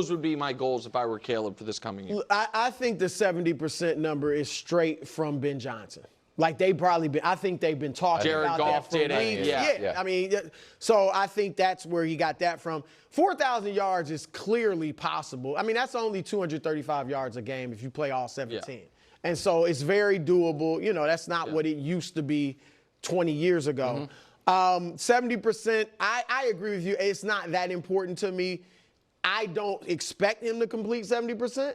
those would be my goals if I were Caleb for this coming year. I think the 70% number is straight from Ben Johnson. Like I think they've been talking Jared about Goff that for weeks. Yeah. I mean, so I think that's where he got that from. 4,000 yards is clearly possible. I mean, that's only 235 yards a game if you play all 17. Yeah. And so it's very doable. You know, that's not what it used to be 20 years ago. 70%, I agree with you. It's not that important to me. I don't expect him to complete 70%,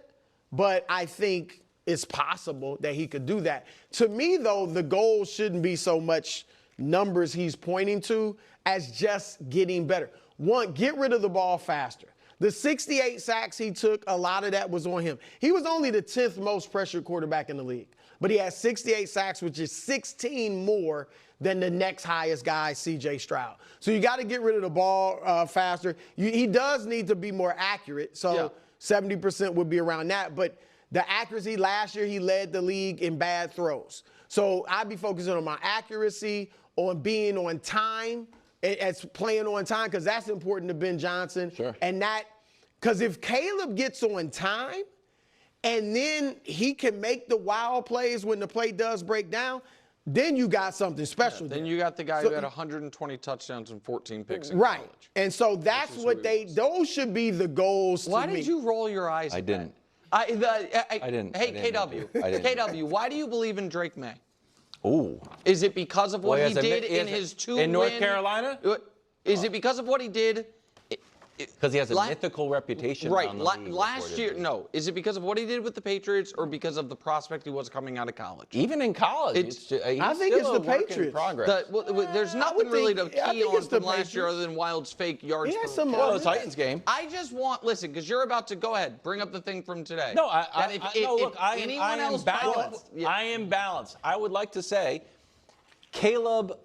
but I think it's possible that he could do that. To me, though, the goal shouldn't be so much numbers he's pointing to as just getting better. One, get rid of the ball faster. The 68 sacks he took, a lot of that was on him. He was only the 10th most pressured quarterback in the league, but he had 68 sacks, which is 16 more than the next highest guy, C.J. Stroud. So you got to get rid of the ball faster. He does need to be more accurate, so 70% would be around that. But the accuracy, last year he led the league in bad throws. So I'd be focusing on my accuracy, on being on time, as playing on time, because that's important to Ben Johnson. Sure. And because if Caleb gets on time and then he can make the wild plays when the play does break down, then you got something special. Then you got the guy who had 120 touchdowns and 14 picks in right. college. And so that's what those should be the goals to me. Why did you roll your eyes I at didn't. that? I didn't. Hey, KW, why do you believe in Drake May? Ooh. Is it because of what he did in his in North Carolina? Is it because of what he did? Because he has a mythical reputation. Right. On the league, last year, no. Is it because of what he did with the Patriots or because of the prospect he was coming out of college? Even in college, I think it's the Patriots. There's nothing really to key on from last year Patriots. other than Wild's fake yards. Yeah, well, the Titans game. I just want, listen, because you're about to go ahead, bring up the thing from today. No, I am balanced. Yeah. I am balanced. I would like to say, Caleb,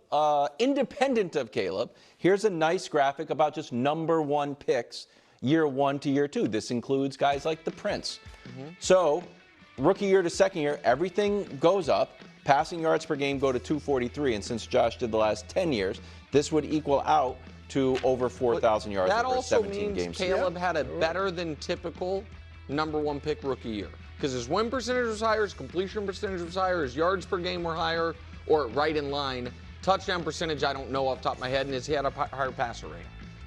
independent of Caleb, here's a nice graphic about just number one picks, year 1 to year 2. This includes guys like the Prince. So, rookie year to second year, everything goes up. Passing yards per game go to 243, and since Josh did the last 10 years, this would equal out to over 4,000 yards over 17 games. That also means Caleb had a better than typical number one pick rookie year. Because his win percentage was higher, his completion percentage was higher, his yards per game were higher, or right in line. Touchdown percentage, I don't know off the top of my head, and he had a higher passer rate.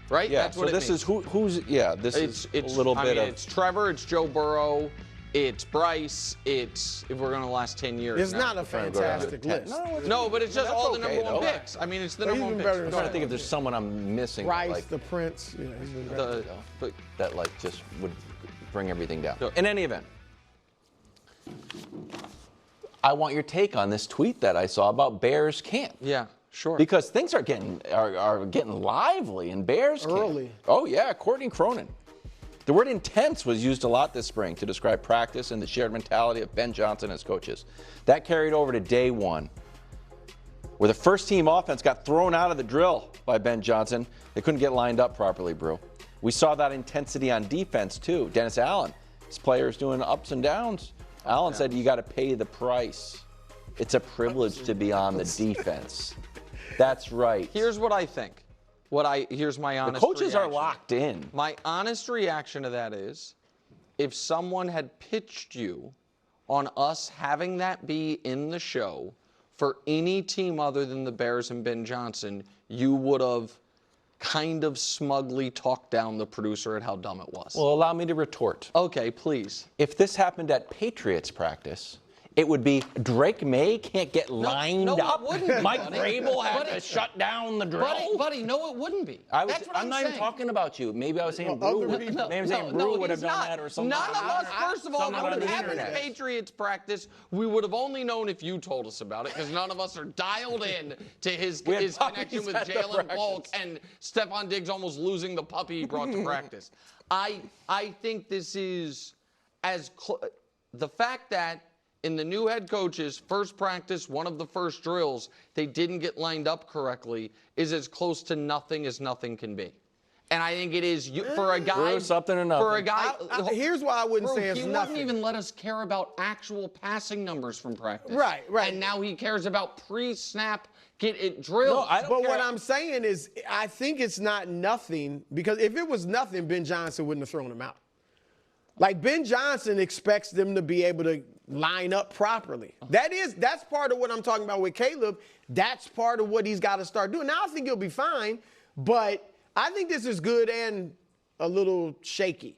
Right? Yeah, that's what this is this is a little bit of. It's Trevor, it's Joe Burrow, it's Bryce, it's, if we're going to last 10 years. It's not a fantastic list. No, but it's just all the number one though. picks. I mean, it's the number one picks. I'm trying to think if there's someone I'm missing. Bryce, like, the Prince. Yeah, he's been better. That like just would bring everything down. In any event, I want your take on this tweet that I saw about Bears camp. Yeah. Sure. Because things are getting lively in Bears camp. Early. Oh yeah, Courtney Cronin. The word intense was used a lot this spring to describe practice and the shared mentality of Ben Johnson as coaches. That carried over to day one, where the first team offense got thrown out of the drill by Ben Johnson. They couldn't get lined up properly, Brew. We saw that intensity on defense too. Dennis Allen, his players doing ups and downs. Allen said you got to pay the price. It's a privilege to be on the defense. That's right. Here's what I think. Here's my honest reaction. The coaches reaction. are locked in. My honest reaction to that is, if someone had pitched you on us having that be in the show for any team other than the Bears and Ben Johnson, you would have kind of smugly talked down the producer at how dumb it was. Well, allow me to retort. Okay, please. If this happened at Patriots practice, it would be Drake May can't get lined up. It wouldn't be, Mike Vrabel had to shut down the drill. Buddy, no, it wouldn't be. I'm not even talking about you. Maybe I was saying Brew. Maybe I'm saying Brew would have done that or something. None of us, first of all, would have happened at Patriots practice. We would have only known if you told us about it, because none of us are dialed in to his connection with Jalen Polk and Stephon Diggs almost losing the puppy he brought to practice. I think this is the fact that in the new head coach's first practice, one of the first drills, they didn't get lined up correctly, is as close to nothing as nothing can be. And I think it is for a guy. Something or nothing. For a guy. Here's why I wouldn't say it's nothing. He wouldn't even let us care about actual passing numbers from practice. Right. And now he cares about pre-snap, get it drilled. No, but what I'm saying is, I think it's not nothing, because if it was nothing, Ben Johnson wouldn't have thrown him out. Like Ben Johnson expects them to be able to line up properly. That's part of what I'm talking about with Caleb. That's part of what he's got to start doing. Now I think he'll be fine, but I think this is good and a little shaky.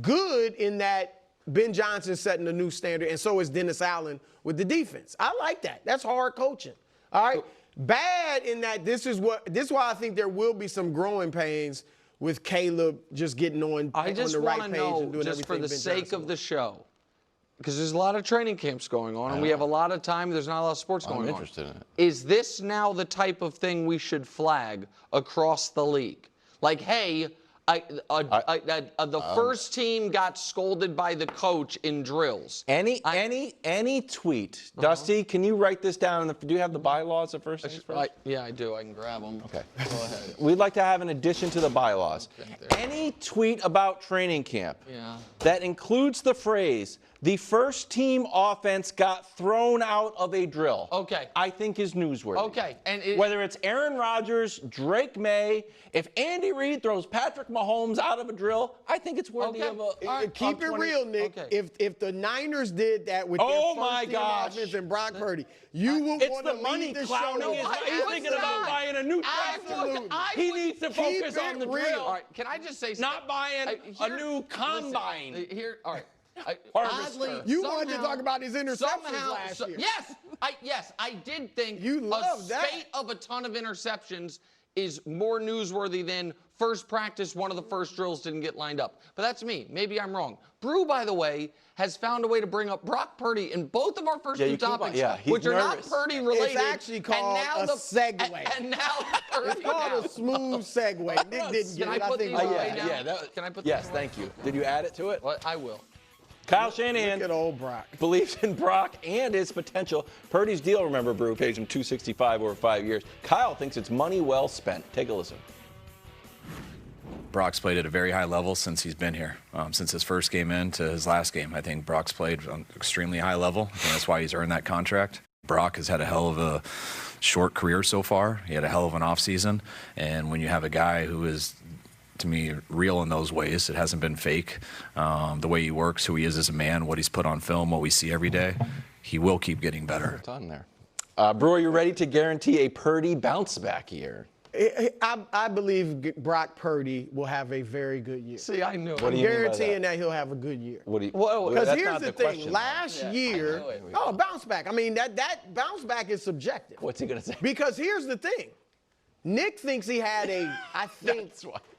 Good in that Ben Johnson's setting a new standard, and so is Dennis Allen with the defense. I like that. That's hard coaching. All right. Bad in that this is why I think there will be some growing pains with Caleb just getting on the right page and doing everything. I just want to know, just for the sake of the show, because there's a lot of training camps going on, and we have a lot of time. There's not a lot of sports going on. I'm interested in it. Is this now the type of thing we should flag across the league? Like, hey, the first team got scolded by the coach in drills. Any tweet. Dusty, can you write this down? Do you have the bylaws of first things first? Yeah, I do. I can grab them. Okay. Go ahead. We'd like to have an addition to the bylaws. Any tweet about training camp that includes the phrase, the first team offense got thrown out of a drill. Okay. I think is newsworthy. Okay. And whether it's Aaron Rodgers, Drake May, if Andy Reid throws Patrick Mahomes out of a drill, I think it's worthy of a keep it real, Nick. Okay. If the Niners did that with their first team offense and Brock Purdy, you would want to lead the show. He's thinking about buying a new tractor. He needs to focus on the drill. All right. Can I just say something? Not buying a new combine. Listen, all right. Oddly, you wanted to talk about his interceptions last year. Yes, I did think you love a spate of a ton of interceptions is more newsworthy than first practice, one of the first drills didn't get lined up. But that's me. Maybe I'm wrong. Brew, by the way, has found a way to bring up Brock Purdy in both of our first two topics, which are not Purdy related. It's actually called a segue. And now it's called a smooth segue. Nick didn't get it. I think. Can I put Yes, thank you. Did you add it to it? Well, I will. Kyle Shanahan Look at old Brock. believes in Brock and his potential. Purdy's deal, remember, Brew, pays him $265 over 5 years. Kyle thinks it's money well spent. Take a listen. Brock's played at a very high level since he's been here. Since his first game in to his last game, I think Brock's played on extremely high level. I think that's why he's earned that contract. Brock has had a hell of a short career so far. He had a hell of an offseason. And when you have a guy who is, to me, real in those ways, it hasn't been fake. The way he works, who he is as a man, what he's put on film, what we see every day, he will keep getting better. On there. Brew, are you ready to guarantee a Purdy bounce back year? I believe Brock Purdy will have a very good year. See, I knew. I'm guaranteeing that he'll have a good year. Because here's the thing. Last year, bounce back. I mean, that bounce back is subjective. What's he going to say? Because here's the thing. Nick thinks he had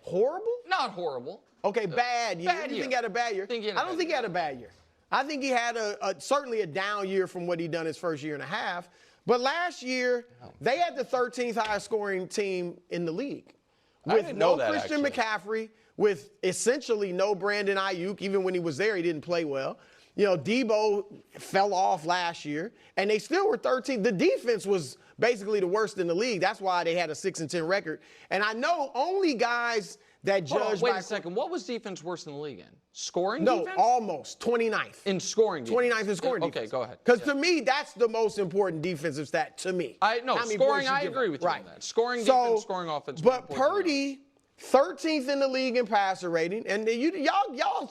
horrible? Not horrible. Okay, bad year. Bad You year. think he had a bad year? I don't think he had a bad year. I think he had certainly a down year from what he'd done his first year and a half. But last year, they had the 13th highest scoring team in the league. With no Christian McCaffrey, with essentially no Brandon Ayuk. Even when he was there, he didn't play well. You know, Debo fell off last year, and they still were 13th. The defense was basically the worst in the league. That's why they had a 6-10 record. And I know only guys that judge. Wait a second. What was defense worse in the league in? Scoring no, defense? No, almost. 29th. In scoring defense? 29th in scoring defense. Okay, go ahead. Because to me, that's the most important defensive stat to me. Scoring, I agree with you on that. Scoring defense, scoring offense. But Purdy, 13th in the league in passer rating. And y'all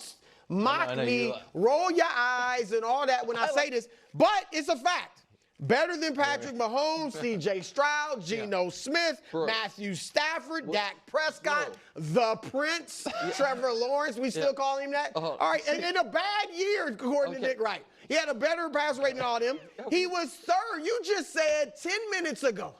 mock me, roll your eyes and all that when I say this. But it's a fact. Better than Patrick Mahomes, C.J. Stroud, Geno Smith, Matthew Stafford, Dak Prescott, the Prince, Trevor Lawrence. We still call him that. All right, and in a bad year, according to Nick Wright. He had a better pass rating than all them. He was third. You just said 10 minutes ago.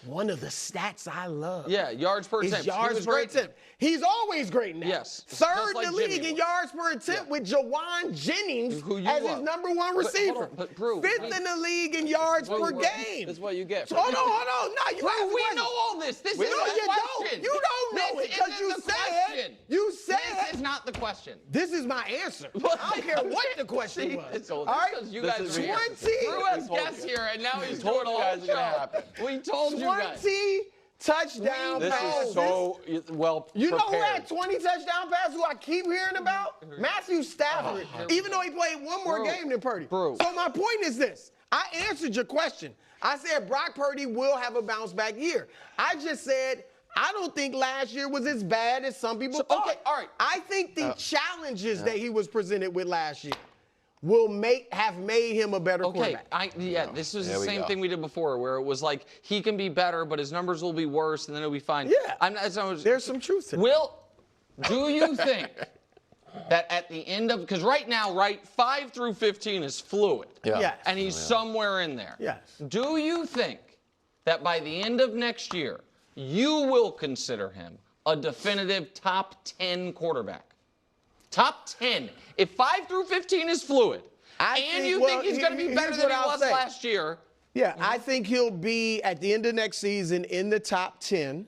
One of the stats I love. Yeah, yards per attempt. Yards per attempt. He's always great in that. Yes. Third in the league in yards per attempt with Jawan Jennings as his number one receiver. Fifth in the league in yards per game. That's what you get. Hold on. No, we know all this. This is the question. You don't know it because you said. This is not the question. This is my answer. I don't care what the question was. All right? You guys 20. Drew has guests here, and now he's doing a whole show. We told you guys. 20 touchdown passes. This is so well You know prepared. who had 20 touchdown passes who I keep hearing about? Matthew Stafford, even though he played one more game than Purdy. So my point is this. I answered your question. I said Brock Purdy will have a bounce back year. I just said I don't think last year was as bad as some people thought. Okay, all right. I think the challenges that he was presented with last year will have made him a better quarterback. This was the same thing we did before, where it was like he can be better, but his numbers will be worse, and then it'll be fine. Yeah, there's some truth to that. Do you think that at the end of, because right now, 5 through 15 is fluid. Yeah. Yes. And he's somewhere in there. Yes. Do you think that by the end of next year, you will consider him a definitive top 10 quarterback? Top 10. If 5 through 15 is fluid, and you think he's going to be better than he was last year. Yeah, I think he'll be, at the end of next season, in the top 10.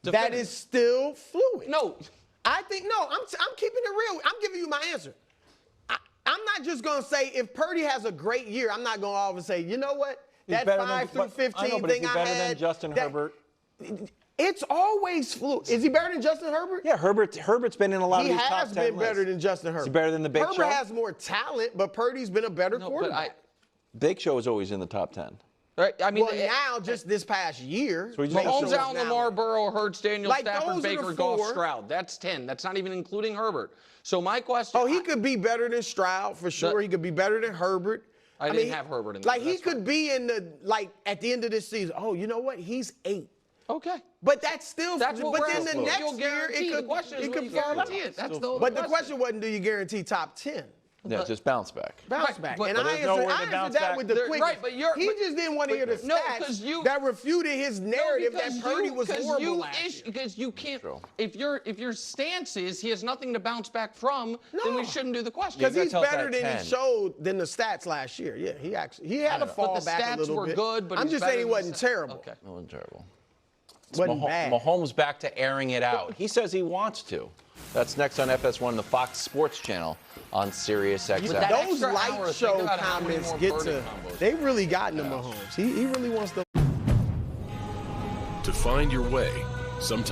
Definitive. That is still fluid. No. I think, I'm keeping it real. I'm giving you my answer. I'm not just going to say, if Purdy has a great year, I'm not going to all of a sudden say, you know what? That 5 through 15 thing I had. Better than Justin Herbert? It's always fluid. Is he better than Justin Herbert? Yeah, Herbert's been in a lot of these top 10 lists. He has been better than Justin Herbert. Is he better than the Big Show? Herbert has more talent, but Purdy's been a better quarterback. Big Show is always in the top 10. Right? I mean, now, just this past year. So Mahomes, Allen, Lamar, Burrow, Hurts, Daniel, Stafford, Baker, Goff, 4. Stroud. That's 10. That's not even including Herbert. So my question. Oh, he could be better than Stroud for sure. He could be better than Herbert. I didn't have Herbert in there. He could be in the, at the end of this season. Oh, you know what? He's 8. Okay. But that's still. But then the next year, it could fall out. But the question wasn't, do you guarantee top 10? Yeah, just bounce back. Bounce back. But and I answered that with the quick. Right, but he just didn't want to hear the stats that refuted his narrative that Purdy was horrible last year. Because you can't. If your stance is he has nothing to bounce back from, then we shouldn't do the question. Because he's better than he showed than the stats last year. Yeah, he had a fall back a little bit. Good, but I'm just saying he wasn't terrible. Okay. It wasn't terrible. Wasn't bad. Mahomes back to airing it out. He says he wants to. That's next on FS1, the Fox Sports Channel on Sirius XM. Those light show comments they really got into Mahomes. He really wants to. To find your way, sometimes